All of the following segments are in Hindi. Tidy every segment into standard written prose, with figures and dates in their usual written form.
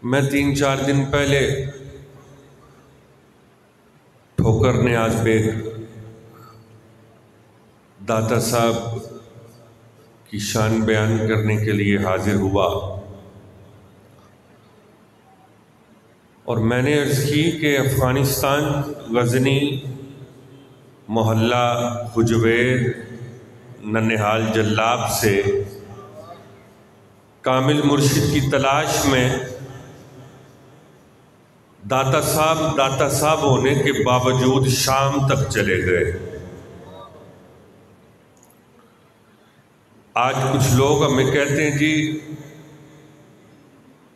मैं 3-4 दिन पहले ठोकर न्याज बेग दाता साहब की शान बयान करने के लिए हाजिर हुआ और मैंने अर्ज़ की कि अफ़गानिस्तान गज़नी मोहल्ला हुजवेर नन्हेहाल जल्लाब से कामिल मुर्शिद की तलाश में दाता साहब होने के बावजूद शाम तक चले गए। आज कुछ लोग हमें कहते हैं जी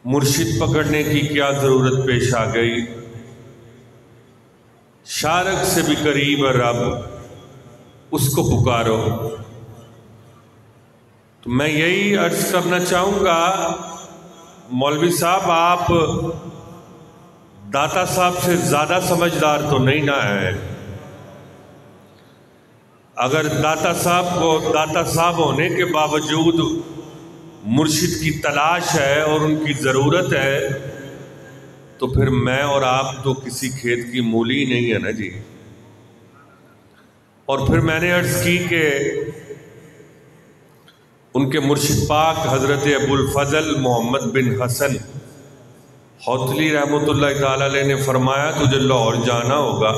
मुर्शिद पकड़ने की क्या ज़रूरत पेश आ गई, शारक से भी करीब रब उसको पुकारो। तो मैं यही अर्ज़ करना चाहूँगा, मौलवी साहब आप दाता साहब से ज़्यादा समझदार तो नहीं ना है। अगर दाता साहब को दाता साहब होने के बावजूद मुर्शिद की तलाश है और उनकी ज़रूरत है, तो फिर मैं और आप तो किसी खेत की मूली नहीं है ना जी। और फिर मैंने अर्ज़ की कि उनके मुर्शिद पाक हज़रत अबुल फ़ज़ल मोहम्मद बिन हसन हौतली रहमतुल्लाह ताला अलैह ने फरमाया तुझे लाहौर जाना होगा,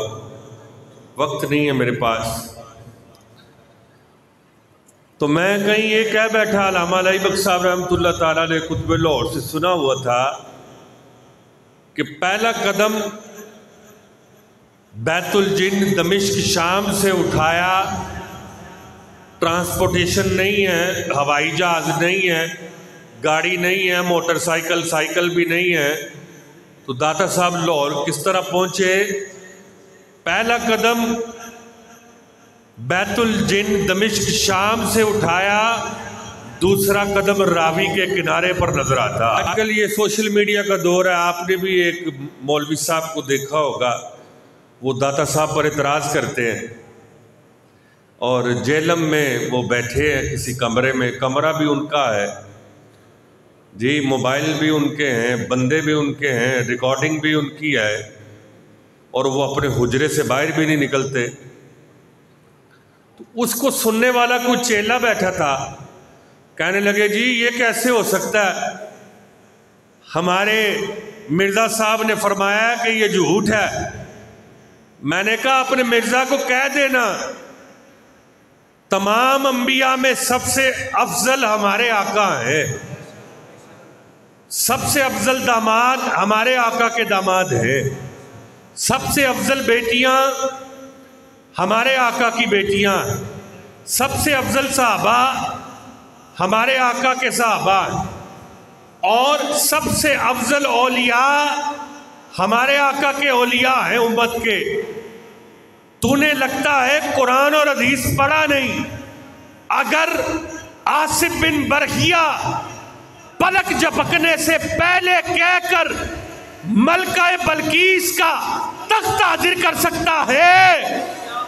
वक्त नहीं है मेरे पास। तो मैं कहीं ये कह बैठा, अल्लामा अली बख्श साहब रहमतुल्लाह ताला अलैह कुतुब लाहौर से सुना हुआ था कि पहला कदम बैतुल जिन्न दमिश्क शाम से उठाया, ट्रांसपोर्टेशन नहीं है, हवाई जहाज़ नहीं है, गाड़ी नहीं है, मोटरसाइकिल साइकिल भी नहीं है, तो दाता साहब लाहौर किस तरह पहुँचे। पहला कदम बैतुल जिन्न दमिश्क शाम से उठाया, दूसरा कदम रावी के किनारे पर नजर आता। आजकल ये सोशल मीडिया का दौर है, आपने भी एक मौलवी साहब को देखा होगा, वो दाता साहब पर एतराज़ करते हैं और जेलम में वो बैठे हैं किसी कमरे में, कमरा भी उनका है जी, मोबाइल भी उनके हैं, बंदे भी उनके हैं, रिकॉर्डिंग भी उनकी है और वो अपने हुजरे से बाहर भी नहीं निकलते। तो उसको सुनने वाला कोई चेला बैठा था, कहने लगे जी ये कैसे हो सकता है, हमारे मिर्ज़ा साहब ने फरमाया कि ये झूठ है। मैंने कहा अपने मिर्ज़ा को कह देना तमाम अंबिया में सबसे अफजल हमारे आका हैं, सबसे अफजल दामाद हमारे आका के दामाद हैं, सबसे अफजल बेटियां हमारे आका की बेटियां, सबसे अफजल सहाबा हमारे आका के सहाबा और सबसे अफजल औलिया हमारे आका के औलिया हैं उम्मत के। तूने लगता है कुरान और हदीस पढ़ा नहीं। अगर आसिफ बिन बरखिया पलक झपकने से पहले कहकर मलका बल्कीस का तख्त हाजिर कर सकता है,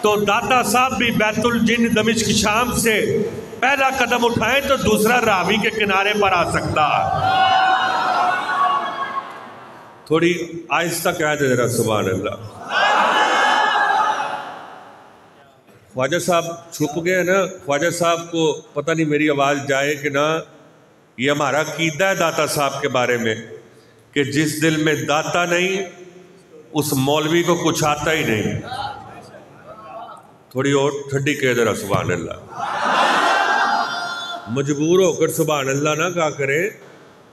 तो दाता साहब भी बैतुल जिन्न दमिश्क शाम से पहला कदम उठाएं तो दूसरा रावी के किनारे पर आ सकता है। थोड़ी आहिस्ता कह दे जरा, सुभान अल्लाह। ख्वाजा साहब छुप गए ना, ख्वाजा साहब को पता नहीं मेरी आवाज़ जाए कि ना। ये हमारा अकीदा है दाता साहब के बारे में कि जिस दिल में दाता नहीं उस मौलवी को कुछ आता ही नहीं। थोड़ी और ठंडी कह दे रहा, सुभान अल्लाह। मजबूर होकर सुभान अल्लाह ना कहा करे,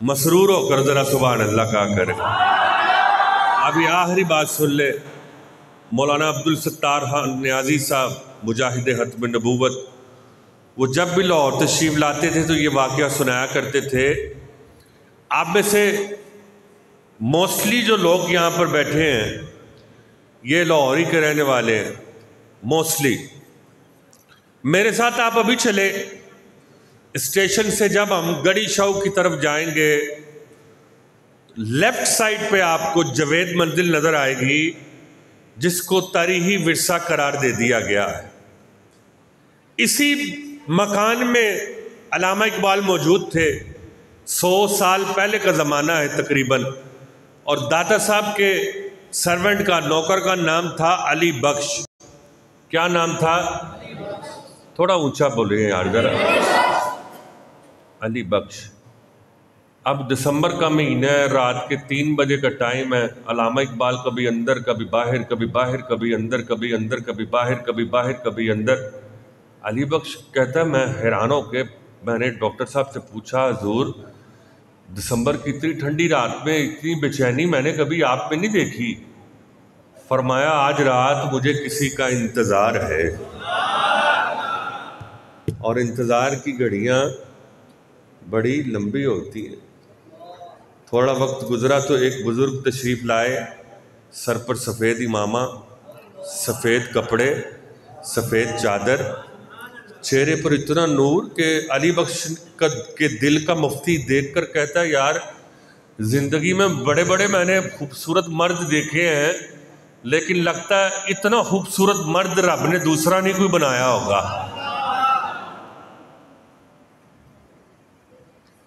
मसरूर होकर ज़रा सुभान अल्लाह कहा करे। अभी आखिरी बात सुन ले, मौलाना अब्दुल सत्तार खान न्याजी साहब मुजाहिद हतम नबूवत, वो जब भी लाहौर तशरीफ़ लाते थे तो ये वाक़या सुनाया करते थे। आप में से मोस्टली जो लोग यहाँ पर बैठे हैं ये लाहौर ही के रहने वाले हैं मोस्टली। मेरे साथ आप अभी चले स्टेशन से, जब हम गड़ी शाह की तरफ जाएंगे लेफ़्ट साइड पे आपको जवेद मंजिल नज़र आएगी जिसको तारीख़ी विरसा करार दे दिया गया है। इसी मकान में अल्लामा इकबाल मौजूद थे। 100 साल पहले का ज़माना है तकरीबन। और दादा साहब के सर्वेंट का, नौकर का नाम था अली बख्श। क्या नाम था? थोड़ा ऊंचा बोलिए यार जरा। अली बख्श। अब दिसंबर का महीना है, रात के 3 बजे का टाइम है। अल्लामा इकबाल कभी अंदर कभी बाहर, कभी बाहर कभी अंदर, कभी अंदर कभी बाहर, कभी बाहर कभी अंदर। अली बख्श कहता है, मैं हैरान हो के मैंने डॉक्टर साहब से पूछा, हुजूर दिसंबर की इतनी ठंडी रात में इतनी बेचैनी मैंने कभी आप में नहीं देखी। फरमाया, आज रात मुझे किसी का इंतज़ार है। और इंतज़ार की घड़ियाँ बड़ी लंबी होती हैं। थोड़ा वक्त गुजरा तो एक बुज़ुर्ग तशरीफ़ लाए, सर पर सफ़ेद इमामा, सफ़ेद कपड़े, सफ़ेद चादर, चेहरे पर इतना नूर कि अली बख्श के दिल का मुफ्ती देखकर कहता है, यार ज़िंदगी में बड़े बड़े मैंने खूबसूरत मर्द देखे हैं, लेकिन लगता है इतना खूबसूरत मर्द रब ने दूसरा नहीं कोई बनाया होगा।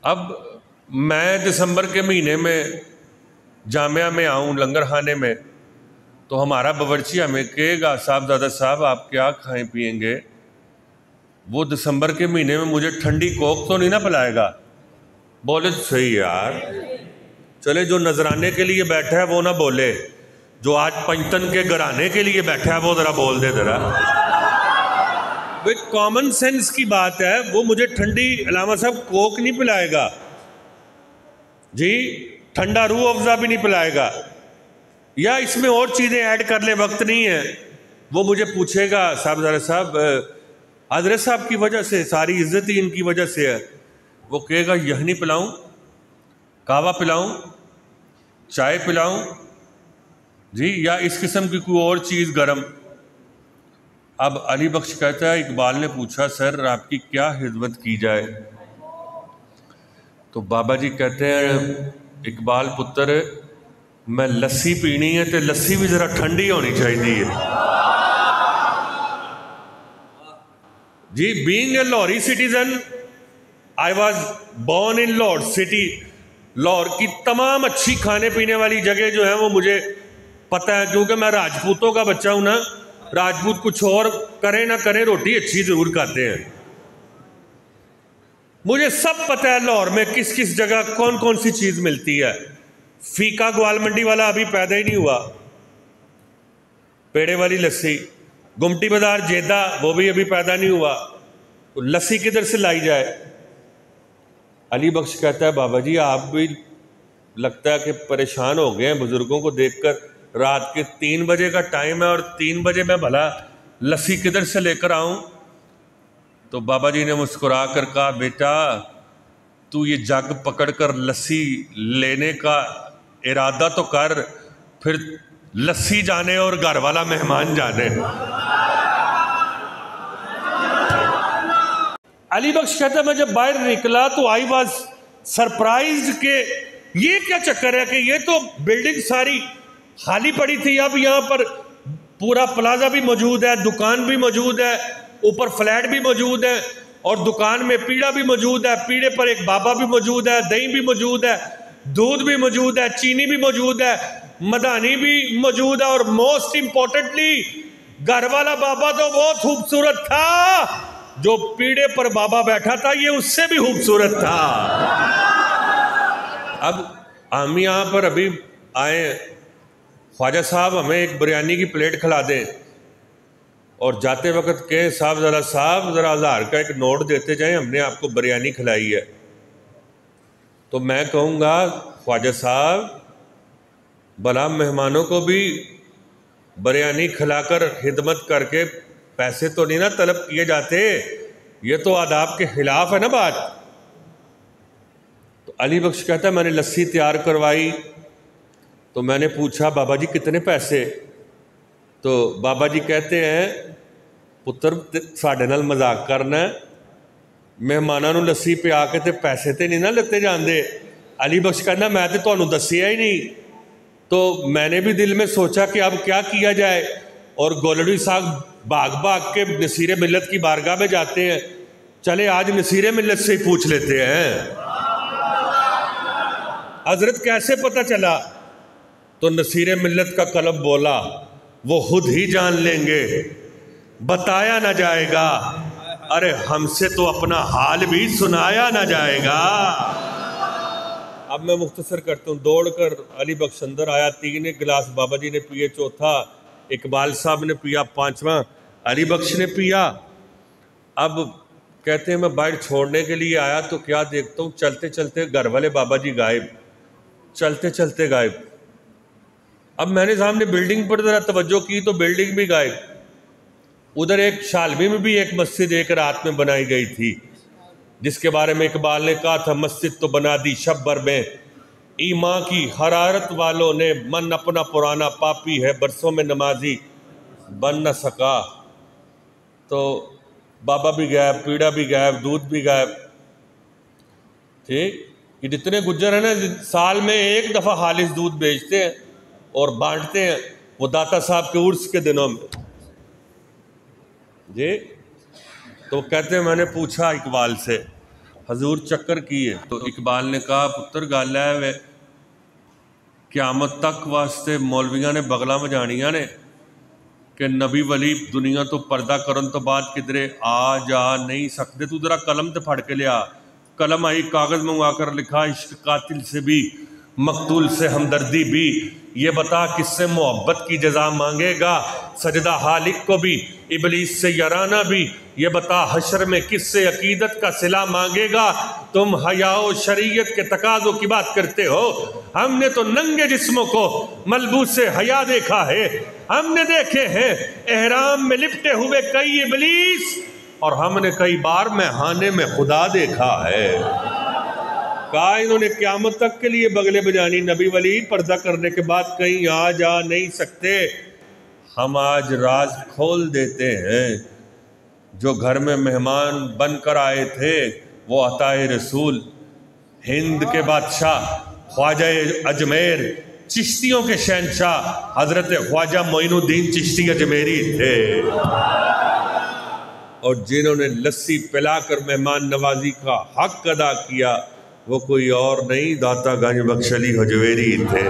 अब मैं दिसंबर के महीने में जामिया में आऊँ लंगर खाने में, तो हमारा बावर्ची हमें कहेगा, साहबजादा साहब आप क्या खाएं पिएंगे? वो दिसंबर के महीने में मुझे ठंडी कोक तो नहीं ना पिलाएगा। बोले तो सही यार, चले जो नजराने के लिए बैठा है वो ना बोले, जो आज पंचतन के घराने के लिए बैठा है वो ज़रा बोल दे ज़रा। भाई कॉमन सेंस की बात है, वो मुझे ठंडी अल्लामा साहब कोक नहीं पिलाएगा जी, ठंडा रूह अफ़ज़ा भी नहीं पिलाएगा, या इसमें और चीज़ें ऐड कर ले, वक्त नहीं है। वो मुझे पूछेगा, साहबजादा साहब हज़रत साहब की वजह से सारी इज्जत ही इनकी वजह से है। वो कहेगा, यहनी पिलाऊं, कहवा पिलाऊं, चाय पिलाऊं जी, या इस किस्म की कोई और चीज़ गरम। अब अली बख्श कहता है, इकबाल ने पूछा, सर आपकी क्या खिदमत की जाए? तो बाबा जी कहते हैं, इकबाल पुत्र मैं लस्सी पीनी है तो लस्सी भी ज़रा ठंडी होनी चाहिए जी। Being a Lahori citizen, I was born in Lahore city. Lahore की तमाम अच्छी खाने पीने वाली जगह जो है वो मुझे पता है, क्योंकि मैं राजपूतों का बच्चा हूं ना। राजपूत कुछ और करें ना करें, रोटी अच्छी जरूर खाते हैं। मुझे सब पता है लाहौर में किस किस जगह कौन कौन सी चीज मिलती है। फीका ग्वाल मंडी वाला अभी पैदा ही नहीं हुआ, पेड़े वाली लस्सी। गुमटी बाजार जेदा, वो भी अभी पैदा नहीं हुआ, तो लस्सी किधर से लाई जाए? अली बख्श कहता है, बाबा जी आप भी लगता है कि परेशान हो गए हैं बुजुर्गों को देखकर। रात के 3 बजे का टाइम है और 3 बजे मैं भला लस्सी किधर से लेकर आऊं? तो बाबा जी ने मुस्कुरा कर कहा, बेटा तू ये जग पकड़कर लस्सी लेने का इरादा तो कर, फिर लस्सी जाने और घर वाला मेहमान जाने। अली बख्श कहता है, मैं जब बाहर निकला तो आई वॉज सरप्राइज्ड के ये क्या चक्कर है कि ये तो बिल्डिंग सारी खाली पड़ी थी, अब यहाँ पर पूरा प्लाजा भी मौजूद है, दुकान भी मौजूद है, ऊपर फ्लैट भी मौजूद है, और दुकान में पीड़ा भी मौजूद है, पीड़े पर एक बाबा भी मौजूद है, दही भी मौजूद है, दूध भी मौजूद है, चीनी भी मौजूद है, मदानी भी मौजूद है, और मोस्ट इंपॉर्टेंटली घर वाला बाबा तो बहुत खूबसूरत था, जो पीड़े पर बाबा बैठा था ये उससे भी खूबसूरत था। अब हम यहाँ पर अभी आए, ख्वाजा साहब हमें एक बिरयानी की प्लेट खिला दें, और जाते वक्त कहें, साहब ज़रा 1000 का एक नोट देते जाएं, हमने आपको बिरयानी खिलाई है। तो मैं कहूँगा, ख्वाजा साहब भला मेहमानों को भी बिरयानी खिलाकर खिदमत करके पैसे तो नहीं ना तलब किए जाते, ये तो आदाब के खिलाफ है ना बात। तो अली बख्श कहता है, मैंने लस्सी तैयार करवाई, तो मैंने पूछा, बाबा जी कितने पैसे? तो बाबा जी कहते हैं, पुत्र साढ़े नाल मजाक करना, मेहमानों नूं लस्सी पिया के ते पैसे ते नहीं ना लेते जाते। अली बख्श कहना, मैं तो तुहानूं दस्सिया ही नहीं। तो मैंने भी दिल में सोचा कि अब क्या किया जाए, और गोलड़ी साहब भाग भाग के नसीरे मिल्लत की बारगाह में जाते हैं। चले आज नसीरे मिल्लत से ही पूछ लेते हैं, हजरत कैसे पता चला? तो नसीर मिल्लत का कलब बोला, वो खुद ही जान लेंगे, बताया ना जाएगा। अरे हमसे तो अपना हाल भी सुनाया ना जाएगा। अब मैं मुख्तसर करता हूँ। दौड़कर अली बख्श अंदर आया, 3 गिलास बाबा जी ने पिए, चौथा इकबाल साहब ने पिया, 5वां अली बख्श ने पिया। अब कहते हैं मैं बाइट छोड़ने के लिए आया तो क्या देखता हूँ, चलते चलते घर वाले बाबा जी गायब, चलते चलते गायब। अब मैंने सामने बिल्डिंग पर ज़रा तवज्जो की तो बिल्डिंग भी गायब। उधर एक शालवी में भी एक मस्जिद एक रात में बनाई गई थी, जिसके बारे में इकबाल ने कहा था, मस्जिद तो बना दी शब भर में, ईमान की हरारत वालों ने, मन अपना पुराना पापी है, बरसों में नमाजी बन न सका। तो बाबा भी गायब, पीड़ा भी गायब, दूध भी गायब। ठीक, ये जितने गुज्जर हैं ना, साल में एक दफ़ा खालिस दूध बेचते हैं और बांटते हैं, वो दाता साहब के उर्स के दिनों में जी। तो कहते हैं मैंने पूछा इकबाल से, हजूर चक्कर किए? तो इकबाल ने कहा, पुत्र गल है वे क़यामत तक वास्ते मौलवियां ने बगला वजानियां ने कि नबी वली दुनिया तो पर्दा करन तो बाद किधरे आ जा नहीं सकते। तू जरा कलम तो फड़ के लिया। कलम आई, कागज़ मंगवा कर लिखा, इश्क कातिल से भी मकतूल से हमदर्दी भी, ये बता किससे मोहब्बत की जजा मांगेगा, सजदा हालिक को भी इबलीस से याराना भी, ये बता हशर में किससे अकीदत का सिला मांगेगा। तुम हयाओ शरीयत के तकाज़ों की बात करते हो, हमने तो नंगे जिस्मों को मलबूस से हया देखा है। हमने देखे हैं एहराम में लिपटे हुए कई इबलीस, और हमने कई बार मैहाने में खुदा देखा है। कहा इन्होंने क़यामत तक के लिए बगले बजानी, नबी वली पर्दा करने के बाद कहीं आ जा नहीं सकते। हम आज राज खोल देते हैं, जो घर में मेहमान बनकर आए थे वो अताए रसूल, हिंद के बादशाह ख्वाजा अजमेर, चिश्तियों के शहनशाह हजरत ख्वाजा मोइनुद्दीन चिश्ती अजमेरी थे, और जिन्होंने लस्सी पिलाकर मेहमान नवाजी का हक अदा किया वो कोई और नहीं, दाता गंज बख्श अली हजवेरी थे।